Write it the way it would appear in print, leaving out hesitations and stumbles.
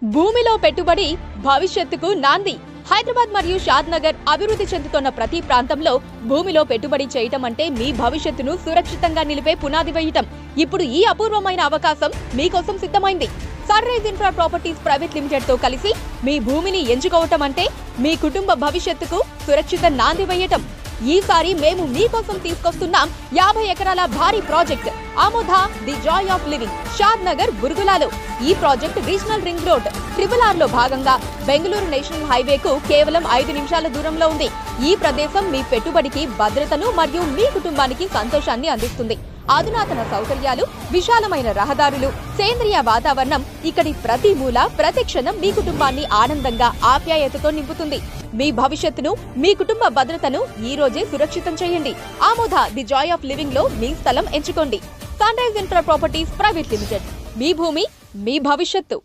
భూమిలో పెట్టుబడి భవిష్యత్తుకు నాంది. హైదరాబాద్ మరియు షాద్ నగర్ అభివృద్ధి చెందుతున్న ప్రతి ప్రాంతంలో భూమిలో పెట్టుబడి చేయటం అంటే మీ భవిష్యత్తును సురక్షితంగా నిలిపే పునాది వేయటం. ఇప్పుడు ఈ అపూర్వమైన అవకాశం మీకోసం సిద్ధమైంది. Sun rise infra properties private Limited తో కలిసి మీ భూమిని ఎంచుకోవటం అంటే మీ కుటుంబ భవిష్యత్తుకు సురక్షిత నాంది వేయటం. ఈసారి మేము మీకోసం తీసుకొస్తున్నాం 50 ఎకరాల భారీ ప్రాజెక్ట్ ఆమోద ది జాయ్ ఆఫ్ లివింగ్ షాద్ నగర్ బుర్గులాలో. ఈ project regional ring road RRR లో భాగంగా బెంగళూరు నేషనల్ హైవేకు కేవలం 5 నిమిషాల దూరంలో ఉంది. ఈ ప్రదేశం మీ పెట్టుబడికి భద్రతను మరియు మీ కుటుంబానికి సంతోషాన్ని అందిస్తుంది. అధునాతన సౌకర్యాలు, విశాలమైన రహదారులు, సేంద్రియ వాతావరణం ఇక్కడి ప్రతి మూల ప్రతి క్షణం మీ కుటుంబాన్ని ఆనందంగా ఆప్యాయతతో నింపుతుంది. మీ భవిష్యత్తును, మీ కుటుంబ భద్రతను ఈ రోజే సురక్షితం చేయండి. ఆమోద ది జాయ్ ఆఫ్ లివింగ్ లో మీ స్థలం ఎంచుకోండి. Sun rise infra properties private limited. మీ భూమి, మీ భవిష్యత్తు.